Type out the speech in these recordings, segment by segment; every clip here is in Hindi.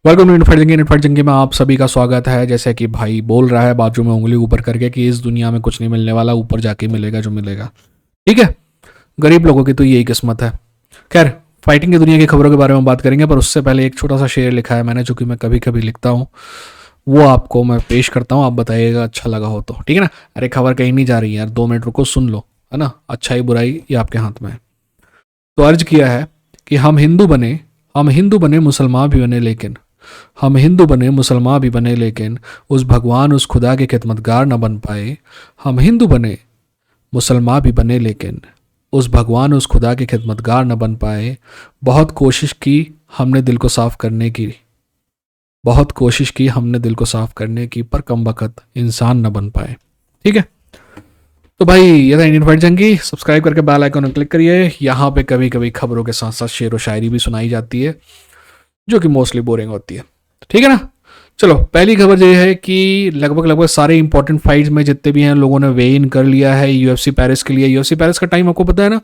वेलकम टू इनफाइट जंगी में आप सभी का स्वागत है। जैसे कि भाई बोल रहा है बाजू में उंगली ऊपर करके कि इस दुनिया में कुछ नहीं मिलने वाला, ऊपर जाके मिलेगा जो मिलेगा। ठीक है, गरीब लोगों की तो यही किस्मत है। खैर, फाइटिंग की दुनिया की खबरों के बारे में बात करेंगे, पर उससे पहले एक छोटा सा शेर लिखा है मैंने, जो कि मैं कभी कभी लिखता हूँ, वो आपको मैं पेश करता हूँ। आप बताइएगा अच्छा लगा हो तो। ठीक है ना। अरे खबर कहीं नहीं जा रही यार, 2 मिनट रुको, सुन लो, है ना। अच्छाई बुराई ये आपके हाथ में है। तो अर्ज किया है कि हम हिंदू बने मुसलमान भी बने, लेकिन हम हिंदू बने मुसलमान भी बने, लेकिन उस भगवान उस खुदा के खिदमतगार न बन पाए। हम हिंदू बने मुसलमान भी बने, लेकिन उस भगवान उस खुदा के खिदमतगार न बन पाए। बहुत कोशिश की हमने दिल को साफ करने की, बहुत कोशिश की हमने दिल को साफ करने की, पर कम वक़्त इंसान न बन पाए। ठीक है। तो भाई ये था इंडियन फाइट जंगी। सब्सक्राइब करके बेल आइकन पर क्लिक करिए। यहाँ पे कभी कभी खबरों के साथ साथ शेर व शायरी भी सुनाई जाती है, जो कि मोस्टली बोरिंग होती है। ठीक है ना। चलो, पहली खबर ये है कि लगभग लगभग सारे इंपॉर्टेंट फाइट्स में जितने भी हैं लोगों ने वे इन कर लिया है यूएफसी पेरिस के लिए। यूएफसी पेरिस का टाइम आपको पता है ना,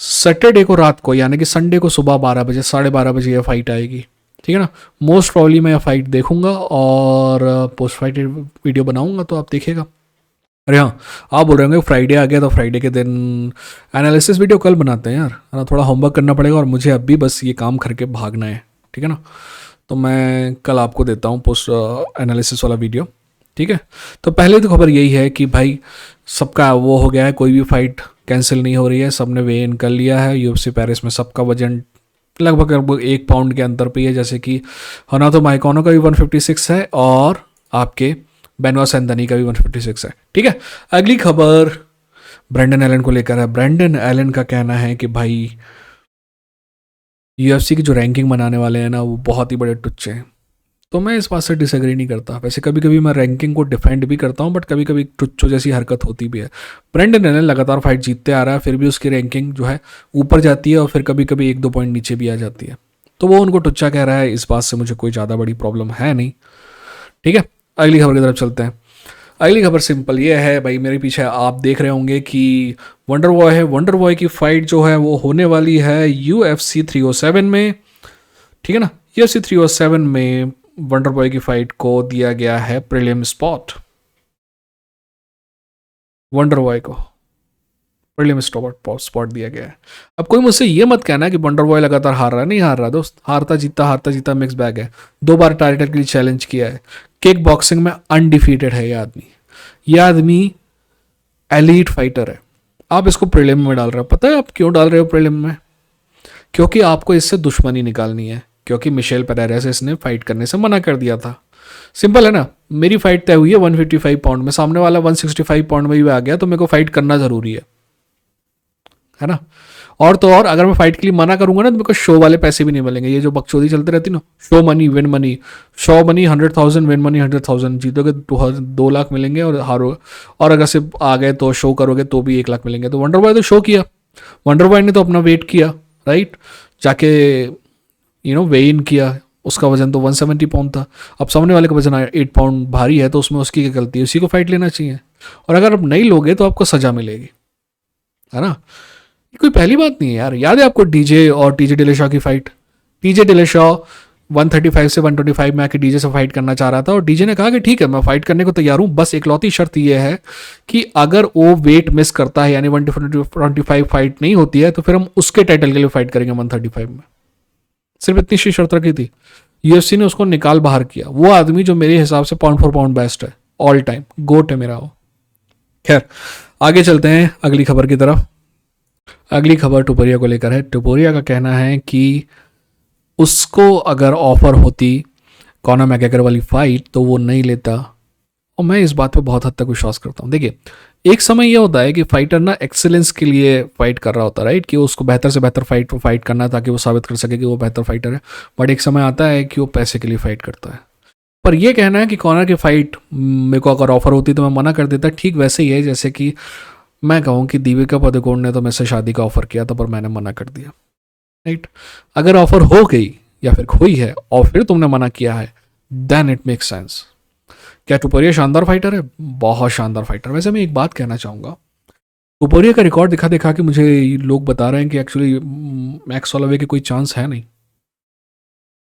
सैटरडे को रात को, यानी कि संडे को सुबह 12 बजे, 12:30 बजे यह फाइट आएगी। ठीक है ना। मोस्ट प्रॉब्ली मैं यह फाइट देखूंगा और पोस्ट फाइट वीडियो बनाऊंगा, तो आप देखिएगा। अरे हाँ, आप बोल रहे होंगे फ्राइडे आ गया तो फ्राइडे के दिन एनालिसिस वीडियो कल बनाते हैं यार, है ना। थोड़ा होमवर्क करना पड़ेगा और मुझे अब भी बस ये काम करके भागना है। ठीक है ना। तो मैं कल आपको देता हूँ पोस्ट एनालिसिस वाला वीडियो। ठीक है। तो पहले तो खबर यही है कि भाई सबका वो हो गया है, कोई भी फाइट कैंसिल नहीं हो रही है, सबने वे इन कर लिया है। यूएफसी पेरिस में सबका वजन लगभग लगभग 1 पाउंड के अंतर पे ही है। जैसे कि हनातो माइकानो का भी 156 है और आपके बेनवा सैंदनी का भी 156 है। ठीक है। अगली खबर ब्रैंडन एलन को लेकर है। ब्रैंडन एलन का कहना है कि भाई यूएफसी की जो रैंकिंग बनाने वाले हैं ना, वो बहुत ही बड़े टुच्चे हैं। तो मैं इस बात से डिसएग्री नहीं करता। वैसे कभी कभी मैं रैंकिंग को डिफेंड भी करता हूँ, बट कभी कभी टुच्चो जैसी हरकत होती भी है। ब्रैंडन एलन लगातार फाइट जीतते आ रहा है, फिर भी उसकी रैंकिंग जो है ऊपर जाती है और फिर कभी कभी 1-2 पॉइंट नीचे भी आ जाती है। तो वो उनको टुच्चा कह रहा है, इस बात से मुझे कोई ज़्यादा बड़ी प्रॉब्लम है नहीं। ठीक है। अगली खबर की तरफ चलते हैं। अगली खबर सिंपल ये है भाई, मेरे पीछे आप देख रहे होंगे कि वंडर बॉय है। वंडर बॉय की फाइट जो है वो होने वाली है UFC 307 में। ठीक है ना। UFC 307 में वंडर बॉय की फाइट को दिया गया है प्रीलिम स्पॉट। वंडर बॉय को प्रीलिम स्पॉट दिया गया है। अब कोई मुझसे ये मत कहना कि वंडर बॉय लगातार हार रहा है। नहीं हार रहा दोस्त, हारता जीता मिक्स बैग है। 2 बार टाइटल के लिए चैलेंज किया है। किक बॉक्सिंग में अनडिफीटेड है ये आदमी। ये आदमी एलीट फाइटर है। आप इसको प्रीलिम में डाल रहे हो। पता है आप क्यों डाल रहे हो प्रीलिम में? क्योंकि आपको इससे दुश्मनी निकालनी है, क्योंकि मिशेल पेरेरा से इसने फाइट करने से मना कर दिया था। सिंपल है ना। मेरी फाइट तय हुई है 155 पाउंड में, सामने वाला 165 पाउंड में भी आ गया, तो मेरे को फाइट करना जरूरी है ना। और तो और अगर मैं फाइट के लिए मना करूंगा ना, तो मेरे को शो वाले पैसे भी नहीं मिलेंगे। ये जो बकचोदी चलती रहती ना, show money win money, show money 100,000, win money 100,000। जीतोगे 2 lakh मिलेंगे और हारो, और अगर सिर्फ आ गए तो शो करोगे तो भी 1 लाख मिलेंगे। तो वंडर बॉय तो शो किया, वंडर बॉय ने तो अपना वेट किया, राइट। जाके वे इन किया। उसका वजन तो 170 पाउंड था। अब सामने वाले का वजन 8 पाउंड भारी है, तो उसमें उसकी क्या गलती है? उसी को फाइट लेना चाहिए। और अगर आप नहीं लोगे तो आपको सजा मिलेगी, है ना। कोई पहली बात नहीं है यार। याद है आपको डीजे और टीजे डिलेशॉ की फाइट? टीजे डिलेशॉ 135 से 125 में आके डीजे से फाइट करना चाह रहा था, और डीजे ने कहा कि ठीक है मैं फाइट करने को तैयार हूं, बस इकलौती शर्त यह है कि अगर वो वेट मिस करता है, यानी 125 फाइट नहीं होती है, तो फिर हम उसके टाइटल के लिए फाइट करेंगे 135 में। सिर्फ इतनी सी शर्त रखी थी। यूएफसी ने उसको निकाल बाहर किया। वो आदमी जो मेरे हिसाब से पाउंड फॉर पाउंड बेस्ट है, ऑल टाइम गोट है मेरा वो। खैर, आगे चलते हैं अगली खबर की तरफ। अगली खबर टुपोरिया को लेकर है। टुपोरिया का कहना है कि उसको अगर ऑफर होती कॉनर मैकग्रेगर वाली फाइट तो वो नहीं लेता, और मैं इस बात पे बहुत हद तक विश्वास करता हूँ। देखिए, एक समय यह होता है कि फाइटर ना एक्सेलेंस के लिए फाइट कर रहा होता है, राइट, कि उसको बेहतर से बेहतर फाइट करना है ताकि वो साबित कर सके कि वो बेहतर फाइटर है। बट एक समय आता है कि वो पैसे के लिए फाइट करता है। पर यह कहना है कि कॉनर की फाइट मेरे को अगर ऑफर होती तो मैं मना कर देता, ठीक वैसे ही है जैसे कि मैं कहूँ कि दीपिका पादुकोण ने तो मेरे से शादी का ऑफर किया था, पर मैंने मना कर दिया, राइट। अगर ऑफर हो गई या फिर हुई है और फिर तुमने मना किया है, देन इट मेक सेंस। क्या टुपोरिया शानदार फाइटर है? बहुत शानदार फाइटर। वैसे मैं एक बात कहना चाहूँगा, टुपोरिया का रिकॉर्ड दिखा दिखा के मुझे लोग बता रहे हैं कि एक्चुअली मैक्स होलोवे के कोई चांस है नहीं।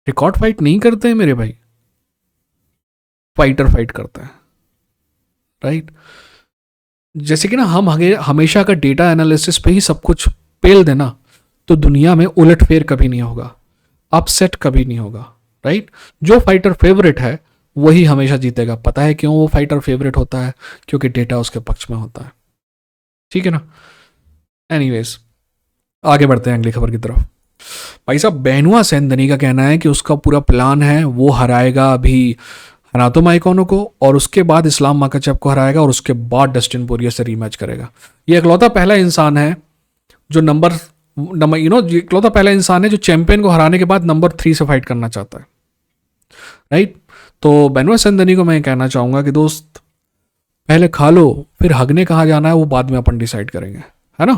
रिकॉर्ड फाइट नहीं करते हैं मेरे भाई, फाइटर फाइट करते हैं, राइट। जैसे कि ना हम हमेशा अगर डेटा एनालिसिस पे ही सब कुछ पेल देना तो दुनिया में उलटफेर कभी नहीं होगा, अपसेट कभी नहीं होगा, राइट। जो फाइटर फेवरेट है वही हमेशा जीतेगा। पता है क्यों वो फाइटर फेवरेट होता है? क्योंकि डेटा उसके पक्ष में होता है, ठीक है ना। एनीवेज, आगे बढ़ते हैं अगली खबर की तरफ। भाई साहब, बेनुआ सेंदनी का कहना है कि उसका पूरा प्लान है, वो हराएगा अभी हनातो माइकोनो को, और उसके बाद इस्लाम माकाचेव को हराएगा, और उसके बाद डस्टिन पोरियर से रीमैच करेगा। ये इकलौता पहला इंसान है जो इकलौता पहला इंसान है जो चैंपियन को हराने के बाद नंबर 3 से फाइट करना चाहता है, राइट। तो बेनुआ सेंदनी को मैं कहना चाहूंगा कि दोस्त, पहले खा लो, फिर हगने कहाँ जाना है वो बाद में अपन डिसाइड करेंगे, है ना।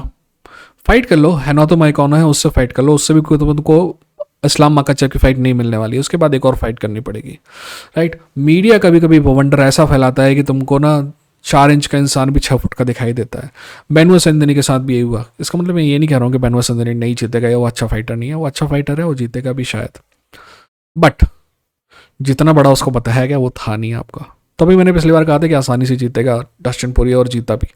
फाइट कर लो, हनातो माइकोनो है उससे फाइट कर लो, उससे भी कोई तुमको इस्लाम माकाचेव की फाइट नहीं मिलने वाली है, उसके बाद एक और फाइट करनी पड़ेगी, राइट। मीडिया कभी कभी वंडर ऐसा फैलाता है कि तुमको ना 4 इंच का इंसान भी 6 फुट का दिखाई देता है। बेनुआ सेंदनी के साथ भी यही हुआ। इसका मतलब मैं ये नहीं कह रहा हूँ कि बेनुआ सेंदनी नहीं जीतेगा या वो अच्छा फाइटर नहीं है, वो अच्छा फाइटर है, वो जीतेगा भी शायद, बट जितना बड़ा उसको बताया गया वो था नहीं आपका। तभी मैंने पिछली बार कहा था कि आसानी से जीतेगा डस्टिन पोरियर, और जीता भी,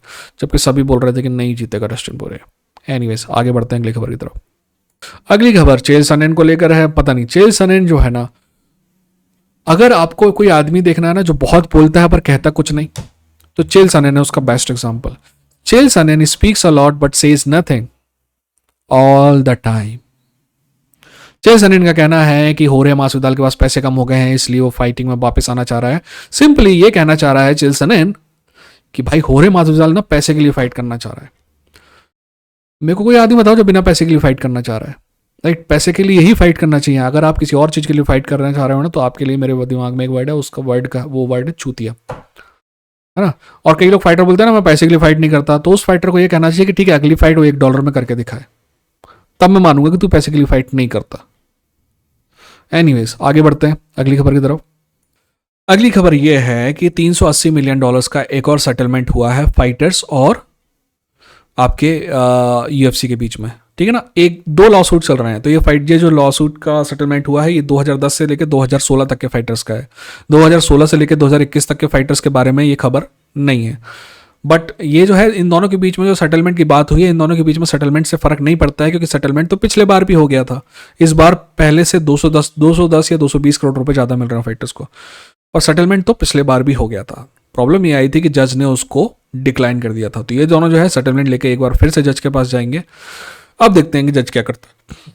जबकि सभी बोल रहे थे कि नहीं जीतेगा डस्टिन पोरियर। एनीवेज, आगे बढ़ते हैं अगली खबर की तरफ। अगली खबर चेल सनेन को लेकर है। पता नहीं, चेल सनेन जो है ना, अगर आपको कोई आदमी देखना है ना जो बहुत बोलता है पर कहता कुछ नहीं, तो चेल सनेन है उसका बेस्ट एग्जांपल। चेल सनेन speaks a lot but says nothing all the time. चेल सनेन का कहना है कि होरे मासूदाल के पास पैसे कम हो गए हैं, इसलिए वो फाइटिंग में वापस आना चाह रहा है। सिंपली ये कहना चाह रहा है चेल सनेन कि भाई होरे मासूदाल ना पैसे के लिए फाइट करना चाह रहा है। मेरे को कोई आदमी बताओ जो बिना पैसे के लिए फाइट करना चाह रहा है, राइट। पैसे के लिए ही फाइट करना चाहिए। अगर आप किसी और चीज़ के लिए फाइट करना चाह रहे हो ना, तो आपके लिए मेरे दिमाग में एक वर्ड है, उसका वर्ड का वो वर्ड है चूतिया, है ना। और कई लोग फाइटर बोलते हैं ना मैं पैसे के लिए फाइट नहीं करता, तो उस फाइटर को ये कहना चाहिए कि ठीक है, अगली फाइट वो $1 में करके दिखाए, तब मैं मानूंगा कि तू पैसे के लिए फाइट नहीं करता। एनीवेज, आगे बढ़ते हैं अगली खबर की तरफ। अगली खबर यह है कि $380 मिलियन का एक और सेटलमेंट हुआ है फाइटर्स और आपके यूएफसी के बीच में, ठीक है ना। 2 लॉ सूट चल रहे हैं, तो ये जो लॉ सूट का सेटलमेंट हुआ है ये 2010 से लेकर 2016 तक के फाइटर्स का है। 2016 से लेकर 2021 तक के फाइटर्स के बारे में ये खबर नहीं है, बट ये जो है इन दोनों के बीच में जो सेटलमेंट की बात हुई है, इन दोनों के बीच में सेटलमेंट से फर्क नहीं पड़ता है, क्योंकि सेटलमेंट तो पिछले बार भी हो गया था। इस बार पहले से 210 या 220 करोड़ रुपए ज़्यादा मिल रहे हैं फाइटर्स को, और सेटलमेंट तो पिछले बार भी हो गया था। प्रॉब्लम ये आई थी कि जज ने उसको डिक्लाइन कर दिया था। तो ये दोनों जो है सेटलमेंट लेके एक बार फिर से जज के पास जाएंगे। अब देखते हैं कि जज क्या करता है।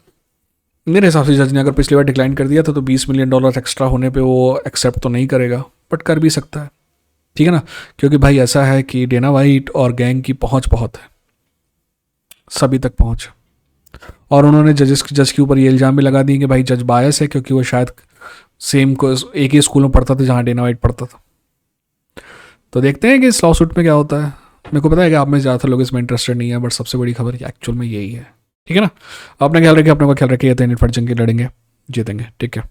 मेरे हिसाब से जज ने अगर पिछली बार डिक्लाइन कर दिया था तो $20 मिलियन एक्स्ट्रा होने पे वो एक्सेप्ट तो नहीं करेगा, बट कर भी सकता है, ठीक है ना। क्योंकि भाई ऐसा है कि डेना वाइट और गैंग की पहुंच बहुत है, सभी तक पहुंच, और उन्होंने जज के ऊपर ये इल्ज़ाम भी लगा दिए कि भाई जज बायस है, क्योंकि वो शायद एक ही स्कूल में पढ़ता था जहाँ डेना वाइट पढ़ता था। तो देखते हैं कि इस लॉ सूट में क्या होता है। मेरे को पता है कि आप में ज़्यादातर लोग इसमें इंटरेस्टेड नहीं है, बट सबसे बड़ी खबर एक्चुअल में यही है, ठीक है ना। अपना ख्याल रखिए, अपने को ख्याल रखिए। तो फट जंग के लड़ेंगे, जीतेंगे, ठीक है।